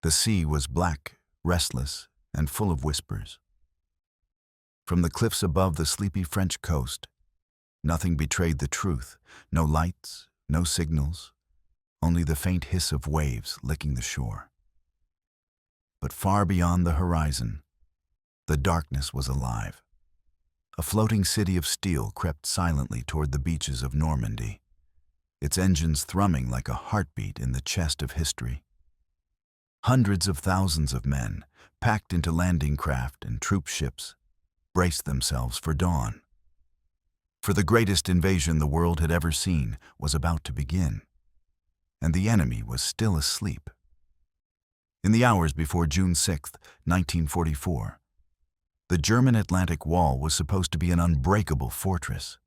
The sea was black, restless, and full of whispers. From the cliffs above the sleepy French coast, nothing betrayed the truth. No lights, no signals, only the faint hiss of waves licking the shore. But far beyond the horizon, the darkness was alive. A floating city of steel crept silently toward the beaches of Normandy, its engines thrumming like a heartbeat in the chest of history. Hundreds of thousands of men, packed into landing craft and troop ships, braced themselves for dawn. For the greatest invasion the world had ever seen was about to begin, and the enemy was still asleep. In the hours before June 6, 1944, the German Atlantic Wall was supposed to be an unbreakable fortress.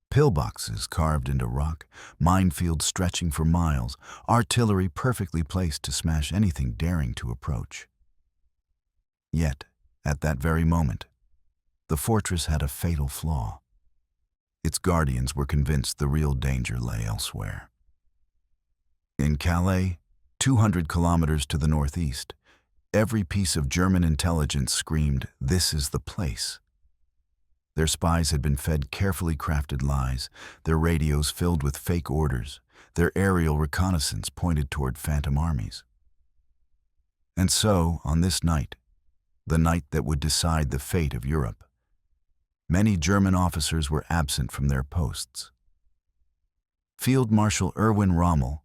Pillboxes carved into rock, minefields stretching for miles, artillery perfectly placed to smash anything daring to approach. Yet, at that very moment, the fortress had a fatal flaw. Its guardians were convinced the real danger lay elsewhere. In Calais, 200 kilometers to the northeast, every piece of German intelligence screamed, "This is the place." Their spies had been fed carefully crafted lies, their radios filled with fake orders, their aerial reconnaissance pointed toward phantom armies. And so, on this night, the night that would decide the fate of Europe, many German officers were absent from their posts. Field Marshal Erwin Rommel,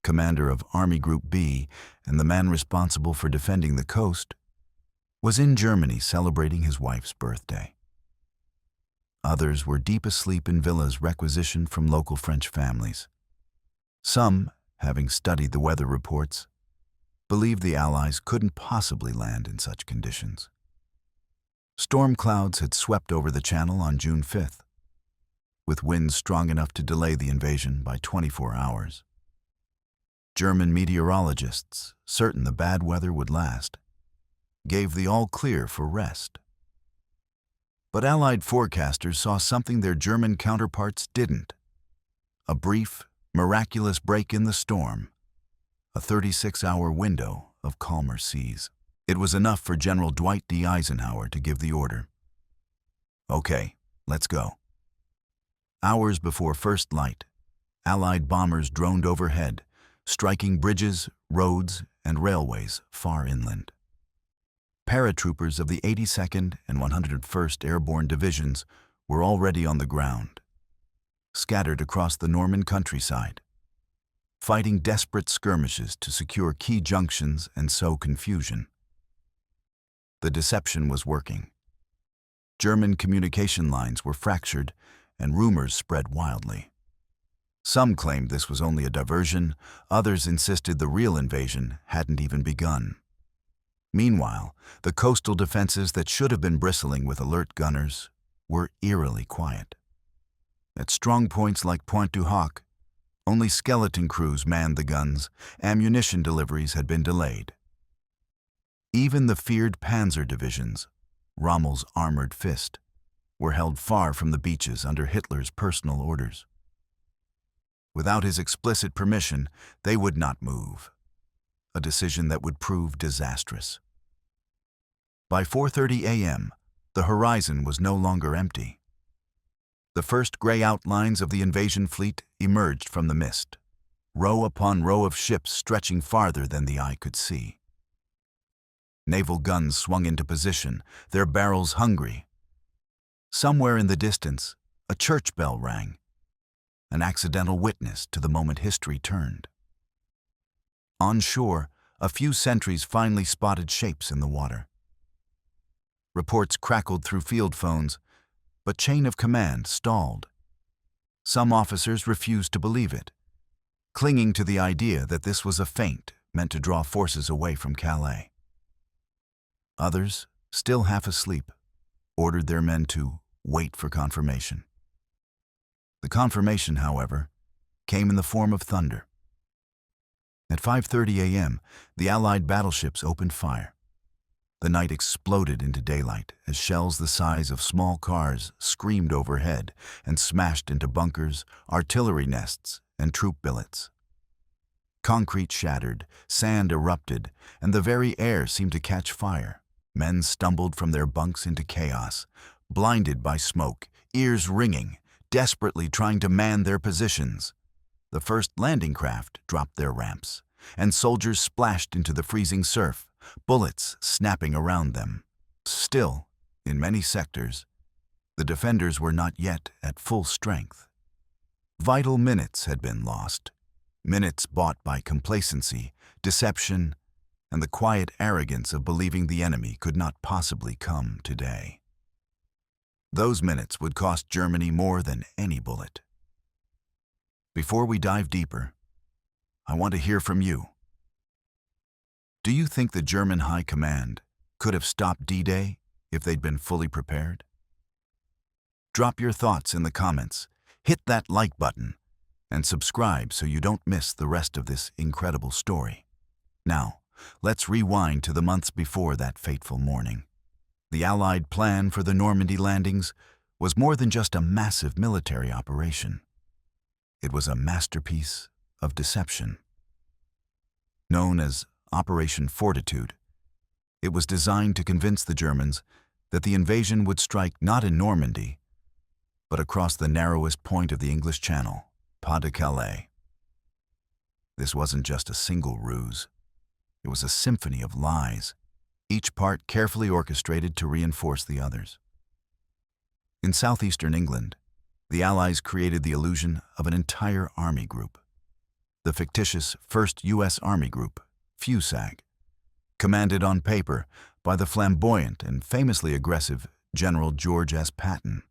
commander of Army Group B and the man responsible for defending the coast, was in Germany celebrating his wife's birthday. Others were deep asleep in villas requisitioned from local French families. Some, having studied the weather reports, believed the Allies couldn't possibly land in such conditions. Storm clouds had swept over the Channel on June 5th, with winds strong enough to delay the invasion by 24 hours. German meteorologists, certain the bad weather would last, gave the all-clear for rest. But Allied forecasters saw something their German counterparts didn't. A brief, miraculous break in the storm, a 36-hour window of calmer seas. It was enough for General Dwight D. Eisenhower to give the order. "Okay, let's go." Hours before first light, Allied bombers droned overhead, striking bridges, roads, and railways far inland. Paratroopers of the 82nd and 101st Airborne Divisions were already on the ground, scattered across the Norman countryside, fighting desperate skirmishes to secure key junctions and sow confusion. The deception was working. German communication lines were fractured, and rumors spread wildly. Some claimed this was only a diversion, others insisted the real invasion hadn't even begun. Meanwhile, the coastal defenses that should have been bristling with alert gunners were eerily quiet. At strong points like Pointe du Hoc, only skeleton crews manned the guns, ammunition deliveries had been delayed. Even the feared panzer divisions, Rommel's armored fist, were held far from the beaches under Hitler's personal orders. Without his explicit permission, they would not move, a decision that would prove disastrous. By 4:30 a.m., the horizon was no longer empty. The first gray outlines of the invasion fleet emerged from the mist, row upon row of ships stretching farther than the eye could see. Naval guns swung into position, their barrels hungry. Somewhere in the distance, a church bell rang, an accidental witness to the moment history turned. On shore, a few sentries finally spotted shapes in the water. Reports crackled through field phones, but chain of command stalled. Some officers refused to believe it, clinging to the idea that this was a feint meant to draw forces away from Calais. Others, still half asleep, ordered their men to wait for confirmation. The confirmation, however, came in the form of thunder. At 5:30 a.m., the Allied battleships opened fire. The night exploded into daylight as shells the size of small cars screamed overhead and smashed into bunkers, artillery nests, and troop billets. Concrete shattered, sand erupted, and the very air seemed to catch fire. Men stumbled from their bunks into chaos, blinded by smoke, ears ringing, desperately trying to man their positions. The first landing craft dropped their ramps, and soldiers splashed into the freezing surf, bullets snapping around them. Still, in many sectors, the defenders were not yet at full strength. Vital minutes had been lost, minutes bought by complacency, deception, and the quiet arrogance of believing the enemy could not possibly come today. Those minutes would cost Germany more than any bullet. Before we dive deeper, I want to hear from you. Do you think the German High Command could have stopped D-Day if they'd been fully prepared? Drop your thoughts in the comments, hit that like button, and subscribe so you don't miss the rest of this incredible story. Now, let's rewind to the months before that fateful morning. The Allied plan for the Normandy landings was more than just a massive military operation. It was a masterpiece of deception. Known as Operation Fortitude, it was designed to convince the Germans that the invasion would strike not in Normandy, but across the narrowest point of the English Channel, Pas de Calais. This wasn't just a single ruse. It was a symphony of lies, each part carefully orchestrated to reinforce the others. In southeastern England, the Allies created the illusion of an entire army group. The fictitious 1st U.S. Army Group, FUSAG, commanded on paper by the flamboyant and famously aggressive General George S. Patton.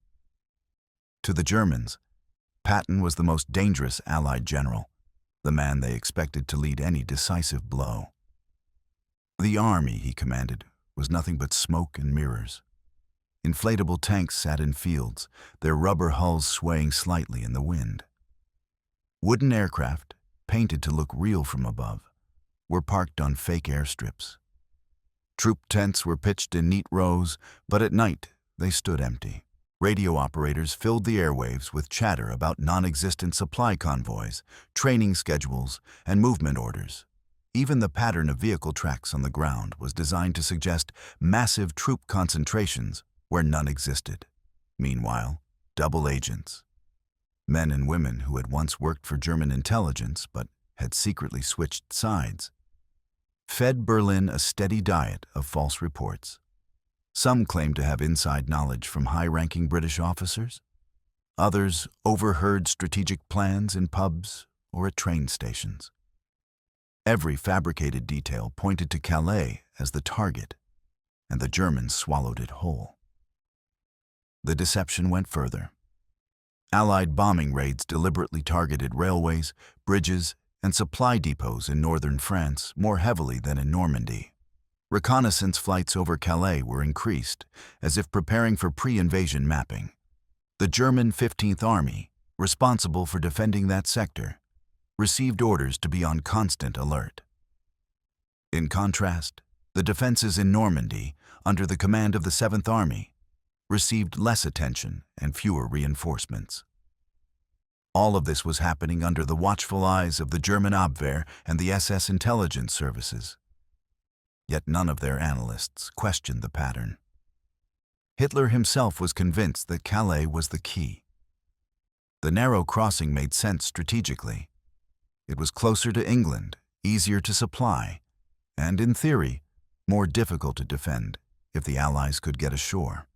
To the Germans, Patton was the most dangerous Allied general, the man they expected to lead any decisive blow. The army he commanded was nothing but smoke and mirrors. Inflatable tanks sat in fields, their rubber hulls swaying slightly in the wind. Wooden aircraft, painted to look real from above, were parked on fake airstrips. Troop tents were pitched in neat rows, but at night they stood empty. Radio operators filled the airwaves with chatter about non-existent supply convoys, training schedules, and movement orders. Even the pattern of vehicle tracks on the ground was designed to suggest massive troop concentrations where none existed. Meanwhile, double agents, men and women who had once worked for German intelligence but had secretly switched sides, fed Berlin a steady diet of false reports. Some claimed to have inside knowledge from high-ranking British officers. Others overheard strategic plans in pubs or at train stations. Every fabricated detail pointed to Calais as the target, and the Germans swallowed it whole. The deception went further. Allied bombing raids deliberately targeted railways, bridges, and supply depots in northern France more heavily than in Normandy. Reconnaissance flights over Calais were increased, as if preparing for pre-invasion mapping. The German 15th Army, responsible for defending that sector, received orders to be on constant alert. In contrast, the defenses in Normandy, under the command of the 7th Army, received less attention and fewer reinforcements. All of this was happening under the watchful eyes of the German Abwehr and the SS intelligence services. Yet none of their analysts questioned the pattern. Hitler himself was convinced that Calais was the key. The narrow crossing made sense strategically. It was closer to England, easier to supply, and, in theory, more difficult to defend if the Allies could get ashore.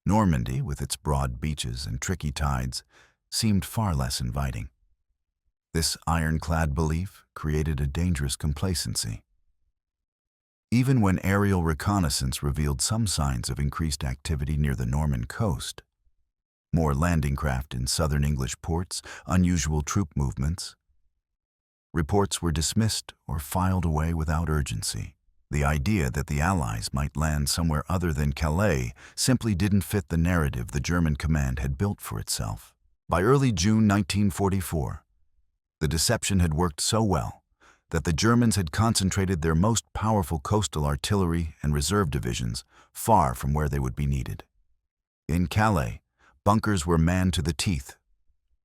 Normandy, with its broad beaches and tricky tides, seemed far less inviting. This ironclad belief created a dangerous complacency. Even when aerial reconnaissance revealed some signs of increased activity near the Norman coast, more landing craft in southern English ports, unusual troop movements, reports were dismissed or filed away without urgency. The idea that the Allies might land somewhere other than Calais simply didn't fit the narrative the German command had built for itself. By early June 1944, the deception had worked so well that the Germans had concentrated their most powerful coastal artillery and reserve divisions far from where they would be needed. In Calais, bunkers were manned to the teeth,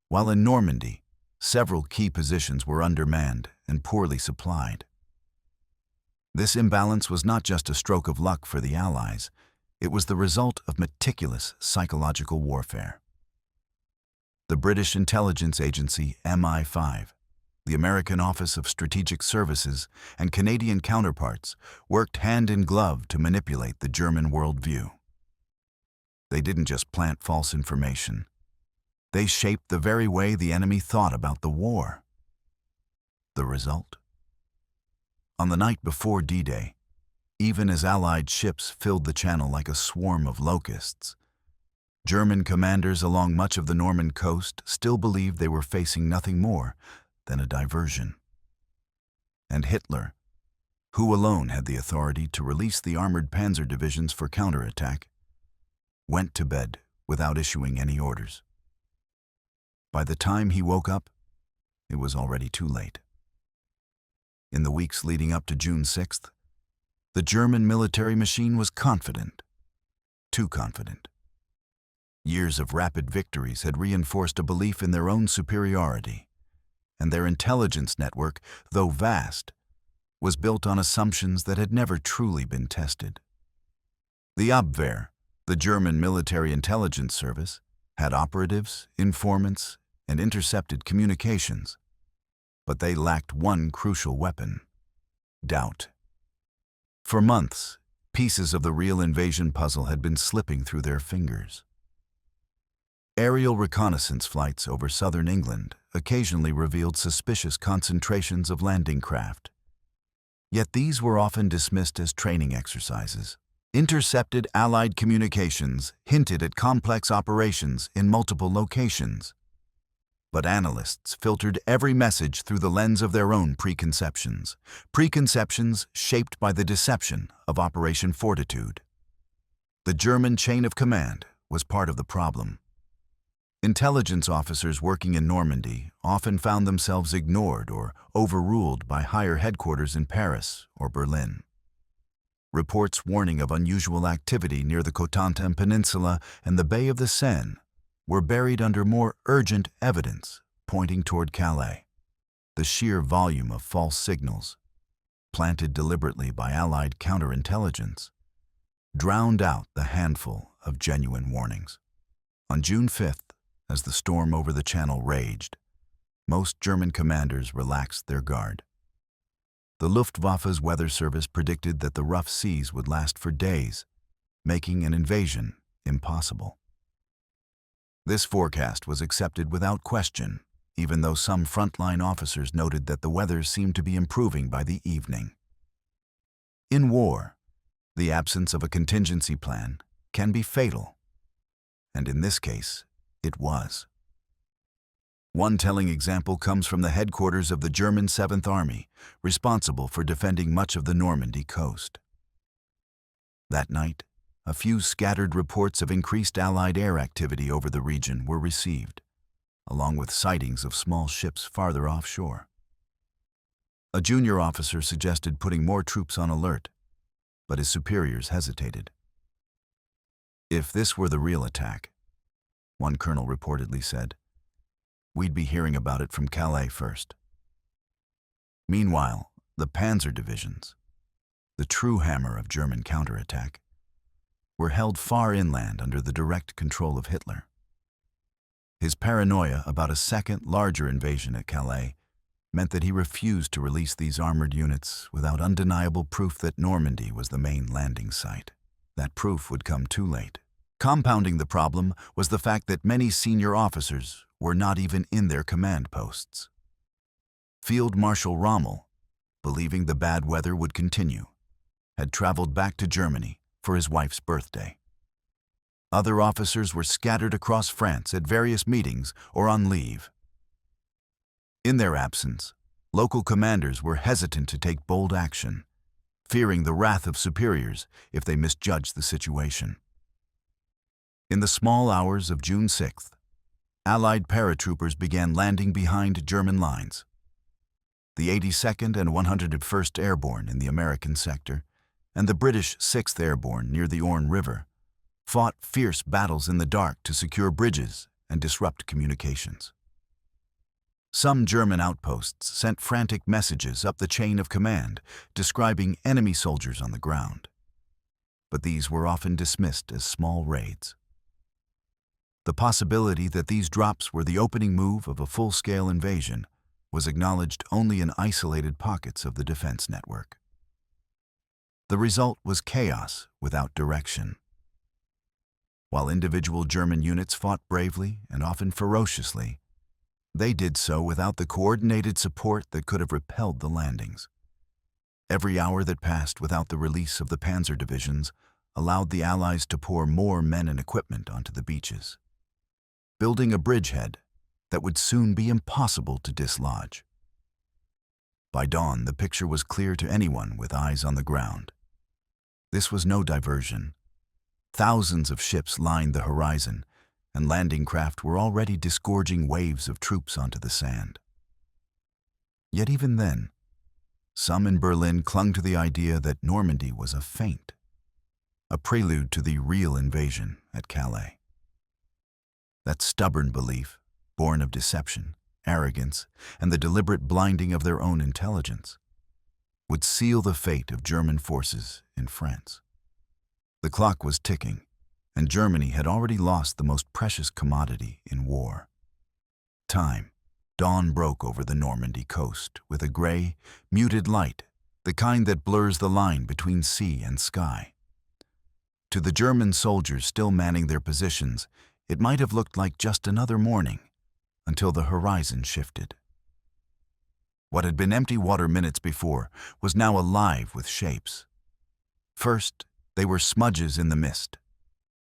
while in Normandy, several key positions were undermanned and poorly supplied. This imbalance was not just a stroke of luck for the Allies, it was the result of meticulous psychological warfare. The British intelligence agency MI5, the American Office of Strategic Services, and Canadian counterparts worked hand in glove to manipulate the German worldview. They didn't just plant false information. They shaped the very way the enemy thought about the war. The result? On the night before D-Day, even as Allied ships filled the channel like a swarm of locusts, German commanders along much of the Norman coast still believed they were facing nothing more than a diversion. And Hitler, who alone had the authority to release the armored panzer divisions for counterattack, went to bed without issuing any orders. By the time he woke up, it was already too late. In the weeks leading up to June 6th, the German military machine was confident, too confident. Years of rapid victories had reinforced a belief in their own superiority, and their intelligence network, though vast, was built on assumptions that had never truly been tested. The Abwehr, the German military intelligence service, had operatives, informants, and intercepted communications, but they lacked one crucial weapon: doubt. For months, pieces of the real invasion puzzle had been slipping through their fingers. Aerial reconnaissance flights over southern England occasionally revealed suspicious concentrations of landing craft. Yet these were often dismissed as training exercises. Intercepted Allied communications hinted at complex operations in multiple locations. But analysts filtered every message through the lens of their own preconceptions shaped by the deception of Operation Fortitude. The German chain of command was part of the problem. Intelligence officers working in Normandy often found themselves ignored or overruled by higher headquarters in Paris or Berlin. Reports warning of unusual activity near the Cotentin Peninsula and the Bay of the Seine were buried under more urgent evidence pointing toward Calais. The sheer volume of false signals, planted deliberately by Allied counterintelligence, drowned out the handful of genuine warnings. On June 5th, as the storm over the Channel raged, most German commanders relaxed their guard. The Luftwaffe's weather service predicted that the rough seas would last for days, making an invasion impossible. This forecast was accepted without question, even though some frontline officers noted that the weather seemed to be improving by the evening. In war, the absence of a contingency plan can be fatal, and in this case, it was. One telling example comes from the headquarters of the German 7th Army, responsible for defending much of the Normandy coast. That night, a few scattered reports of increased Allied air activity over the region were received, along with sightings of small ships farther offshore. A junior officer suggested putting more troops on alert, but his superiors hesitated. If this were the real attack, one colonel reportedly said, we'd be hearing about it from Calais first. Meanwhile, the panzer divisions, the true hammer of German counterattack, were held far inland under the direct control of Hitler. His paranoia about a second, larger invasion at Calais meant that he refused to release these armored units without undeniable proof that Normandy was the main landing site. That proof would come too late. Compounding the problem was the fact that many senior officers were not even in their command posts. Field Marshal Rommel, believing the bad weather would continue, had traveled back to Germany for his wife's birthday. Other officers were scattered across France at various meetings or on leave. In their absence, local commanders were hesitant to take bold action, fearing the wrath of superiors if they misjudged the situation. In the small hours of June 6th, Allied paratroopers began landing behind German lines. The 82nd and 101st Airborne in the American sector and the British 6th Airborne near the Orne River fought fierce battles in the dark to secure bridges and disrupt communications. Some German outposts sent frantic messages up the chain of command, describing enemy soldiers on the ground. But these were often dismissed as small raids. The possibility that these drops were the opening move of a full-scale invasion was acknowledged only in isolated pockets of the defense network. The result was chaos without direction. While individual German units fought bravely and often ferociously, they did so without the coordinated support that could have repelled the landings. Every hour that passed without the release of the panzer divisions allowed the Allies to pour more men and equipment onto the beaches, building a bridgehead that would soon be impossible to dislodge. By dawn, the picture was clear to anyone with eyes on the ground. This was no diversion. Thousands of ships lined the horizon, and landing craft were already disgorging waves of troops onto the sand. Yet even then, some in Berlin clung to the idea that Normandy was a feint, a prelude to the real invasion at Calais. That stubborn belief, born of deception, arrogance, and the deliberate blinding of their own intelligence, would seal the fate of German forces in France. The clock was ticking, and Germany had already lost the most precious commodity in war: time. Dawn broke over the Normandy coast with a gray, muted light, the kind that blurs the line between sea and sky. To the German soldiers still manning their positions, it might have looked like just another morning, until the horizon shifted. What had been empty water minutes before was now alive with shapes. First, they were smudges in the mist.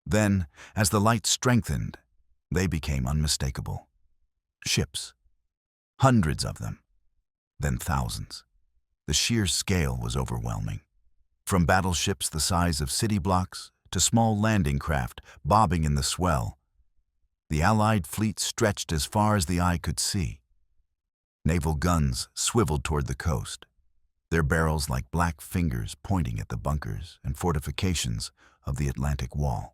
Then, as the light strengthened, they became unmistakable. Ships. Hundreds of them. Then thousands. The sheer scale was overwhelming. From battleships the size of city blocks to small landing craft bobbing in the swell, the Allied fleet stretched as far as the eye could see. Naval guns swiveled toward the coast, their barrels like black fingers pointing at the bunkers and fortifications of the Atlantic Wall.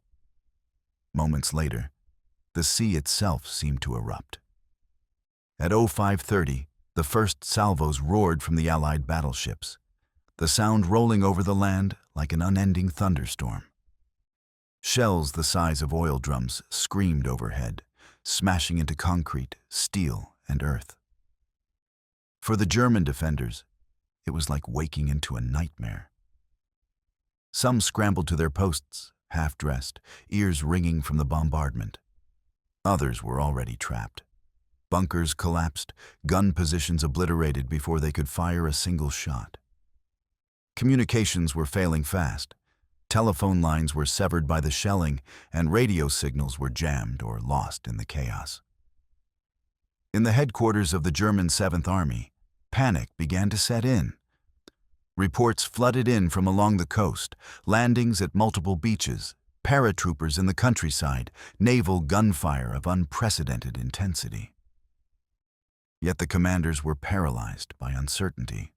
Moments later, the sea itself seemed to erupt. At 05:30, the first salvos roared from the Allied battleships, the sound rolling over the land like an unending thunderstorm. Shells the size of oil drums screamed overhead, smashing into concrete, steel, and earth. For the German defenders, it was like waking into a nightmare. Some scrambled to their posts, half-dressed, ears ringing from the bombardment. Others were already trapped. Bunkers collapsed, gun positions obliterated before they could fire a single shot. Communications were failing fast. Telephone lines were severed by the shelling, and radio signals were jammed or lost in the chaos. In the headquarters of the German 7th Army, panic began to set in. Reports flooded in from along the coast, landings at multiple beaches, paratroopers in the countryside, naval gunfire of unprecedented intensity. Yet the commanders were paralyzed by uncertainty.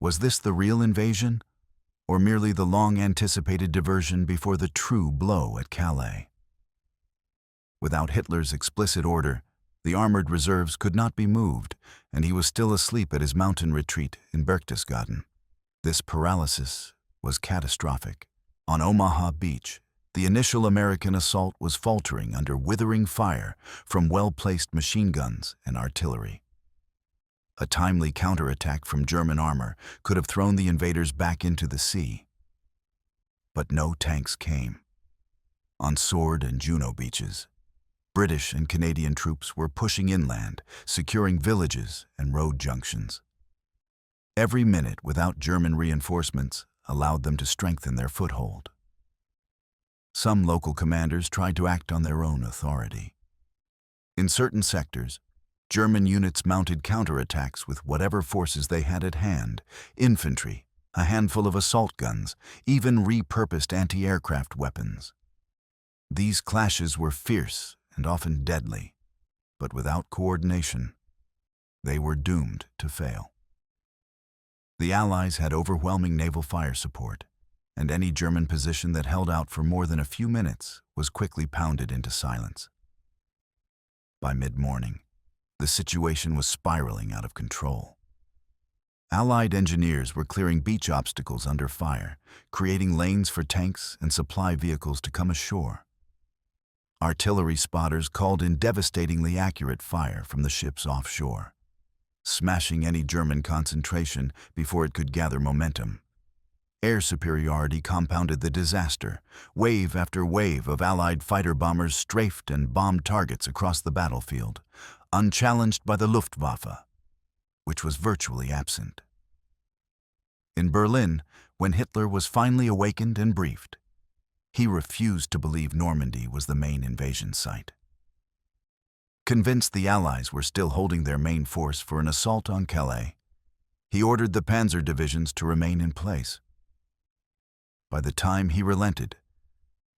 Was this the real invasion, or merely the long-anticipated diversion before the true blow at Calais? Without Hitler's explicit order, the armored reserves could not be moved, and he was still asleep at his mountain retreat in Berchtesgaden. This paralysis was catastrophic. On Omaha Beach, the initial American assault was faltering under withering fire from well-placed machine guns and artillery. A timely counterattack from German armor could have thrown the invaders back into the sea. But no tanks came. On Sword and Juno beaches, British and Canadian troops were pushing inland, securing villages and road junctions. Every minute without German reinforcements allowed them to strengthen their foothold. Some local commanders tried to act on their own authority. In certain sectors, German units mounted counterattacks with whatever forces they had at hand: infantry, a handful of assault guns, even repurposed anti-aircraft weapons. These clashes were fierce and often deadly, but without coordination, they were doomed to fail. The Allies had overwhelming naval fire support, and any German position that held out for more than a few minutes was quickly pounded into silence. By mid-morning, The situation was spiraling out of control. Allied engineers were clearing beach obstacles under fire, creating lanes for tanks and supply vehicles to come ashore. Artillery spotters called in devastatingly accurate fire from the ships offshore, smashing any German concentration before it could gather momentum. Air superiority compounded the disaster. Wave after wave of Allied fighter bombers strafed and bombed targets across the battlefield, unchallenged by the Luftwaffe, which was virtually absent. In Berlin, when Hitler was finally awakened and briefed, he refused to believe Normandy was the main invasion site. Convinced the Allies were still holding their main force for an assault on Calais, he ordered the panzer divisions to remain in place. By the time he relented,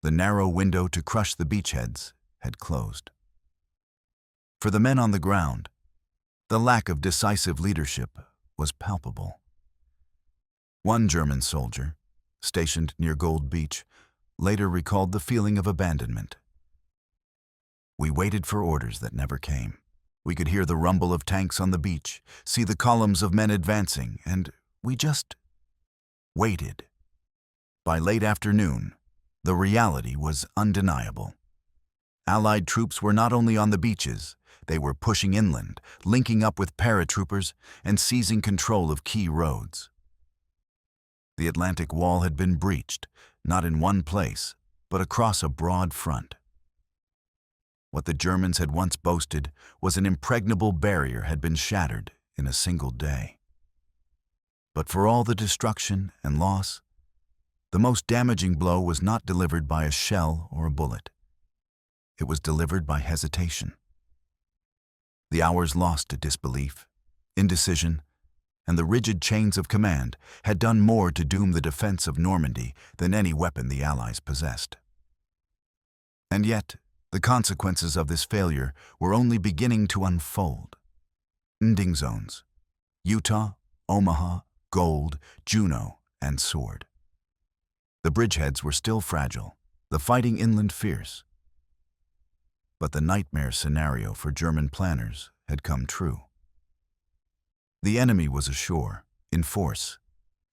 the narrow window to crush the beachheads had closed. For the men on the ground, the lack of decisive leadership was palpable. One German soldier, stationed near Gold Beach, later recalled the feeling of abandonment. "We waited for orders that never came. We could hear the rumble of tanks on the beach, see the columns of men advancing, and we just waited." By late afternoon, the reality was undeniable. Allied troops were not only on the beaches, they were pushing inland, linking up with paratroopers, and seizing control of key roads. The Atlantic Wall had been breached, not in one place, but across a broad front. What the Germans had once boasted was an impregnable barrier had been shattered in a single day. But for all the destruction and loss, the most damaging blow was not delivered by a shell or a bullet. It was delivered by hesitation. The hours lost to disbelief, indecision, and the rigid chains of command had done more to doom the defense of Normandy than any weapon the Allies possessed. And yet, the consequences of this failure were only beginning to unfold. Ending zones: Utah, Omaha, Gold, Juno, and Sword. The bridgeheads were still fragile, the fighting inland fierce. But the nightmare scenario for German planners had come true. The enemy was ashore, in force,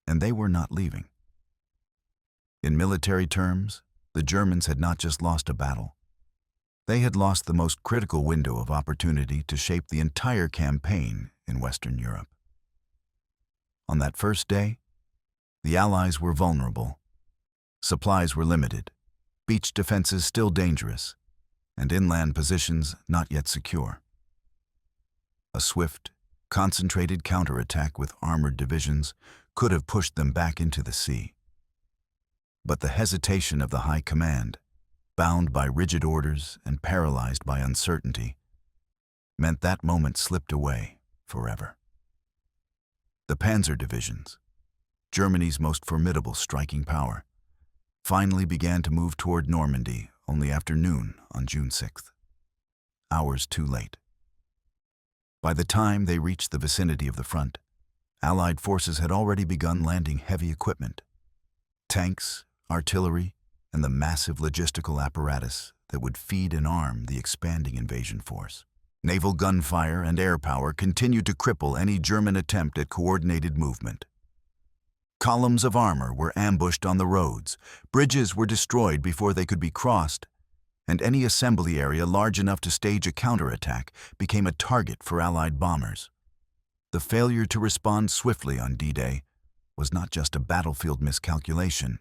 and they were not leaving. In military terms, the Germans had not just lost a battle. They had lost the most critical window of opportunity to shape the entire campaign in Western Europe. On that first day, the Allies were vulnerable. Supplies were limited, beach defenses still dangerous, and inland positions not yet secure. A swift, concentrated counterattack with armored divisions could have pushed them back into the sea. But the hesitation of the High Command, bound by rigid orders and paralyzed by uncertainty, meant that moment slipped away forever. The panzer divisions, Germany's most formidable striking power, finally began to move toward Normandy only after noon on June 6th. Hours too late. By the time they reached the vicinity of the front, Allied forces had already begun landing heavy equipment: tanks, artillery, and the massive logistical apparatus that would feed and arm the expanding invasion force. Naval gunfire and air power continued to cripple any German attempt at coordinated movement. Columns of armor were ambushed on the roads, bridges were destroyed before they could be crossed, and any assembly area large enough to stage a counterattack became a target for Allied bombers. The failure to respond swiftly on D-Day was not just a battlefield miscalculation.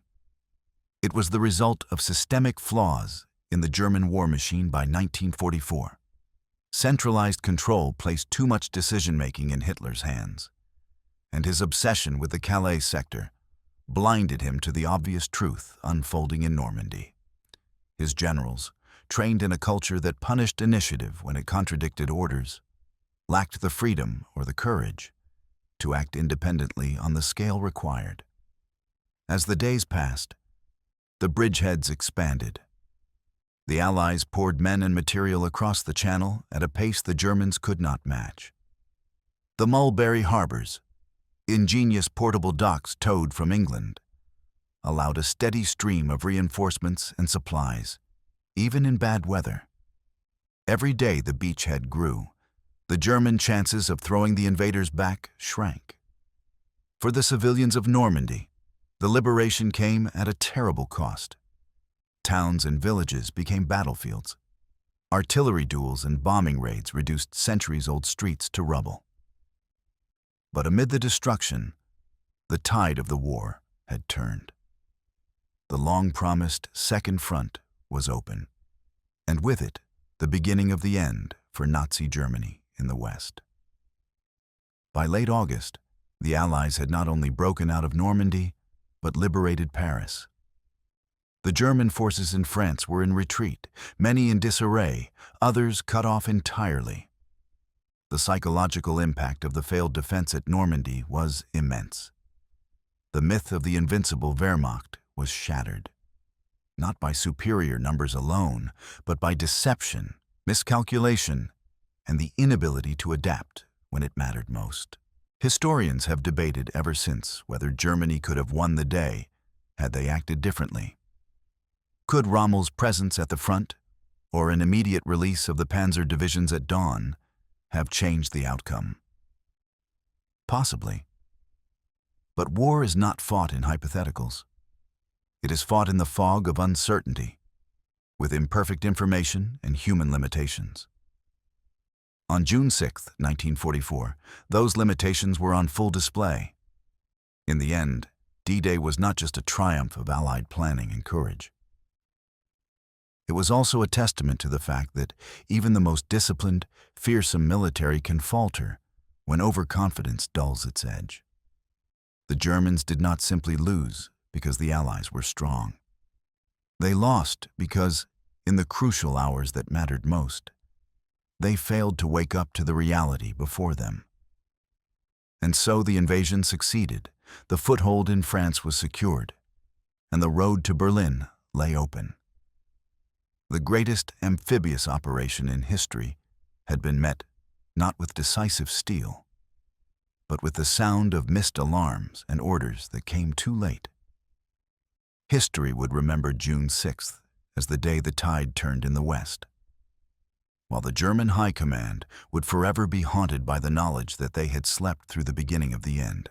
It was the result of systemic flaws in the German war machine by 1944. Centralized control placed too much decision-making in Hitler's hands, and his obsession with the Calais sector blinded him to the obvious truth unfolding in Normandy. His generals, trained in a culture that punished initiative when it contradicted orders, lacked the freedom or the courage to act independently on the scale required. As the days passed, the bridgeheads expanded. The Allies poured men and material across the Channel at a pace the Germans could not match. The Mulberry harbors, ingenious portable docks towed from England, allowed a steady stream of reinforcements and supplies, even in bad weather. Every day the beachhead grew, The German chances of throwing the invaders back shrank. For the civilians of Normandy, the liberation came at a terrible cost. Towns and villages became battlefields. Artillery duels and bombing raids reduced centuries-old streets to rubble. But amid the destruction, the tide of the war had turned. The long-promised Second Front was open, and with it, the beginning of the end for Nazi Germany in the West. By late August, the Allies had not only broken out of Normandy, but liberated Paris. The German forces in France were in retreat, many in disarray, others cut off entirely. The psychological impact of the failed defense at Normandy was immense. The myth of the invincible Wehrmacht was shattered, not by superior numbers alone, but by deception, miscalculation, and the inability to adapt when it mattered most. Historians have debated ever since whether Germany could have won the day had they acted differently. Could Rommel's presence at the front, or an immediate release of the panzer divisions at dawn, have changed the outcome? Possibly. But war is not fought in hypotheticals. It is fought in the fog of uncertainty, with imperfect information and human limitations. On June 6, 1944, those limitations were on full display. In the end, D-Day was not just a triumph of Allied planning and courage. It was also a testament to the fact that even the most disciplined, fearsome military can falter when overconfidence dulls its edge. The Germans did not simply lose because the Allies were strong. They lost because, in the crucial hours that mattered most, they failed to wake up to the reality before them. And so the invasion succeeded, the foothold in France was secured, and the road to Berlin lay open. The greatest amphibious operation in history had been met not with decisive steel, but with the sound of missed alarms and orders that came too late. History would remember June 6th as the day the tide turned in the West, while the German High Command would forever be haunted by the knowledge that they had slept through the beginning of the end.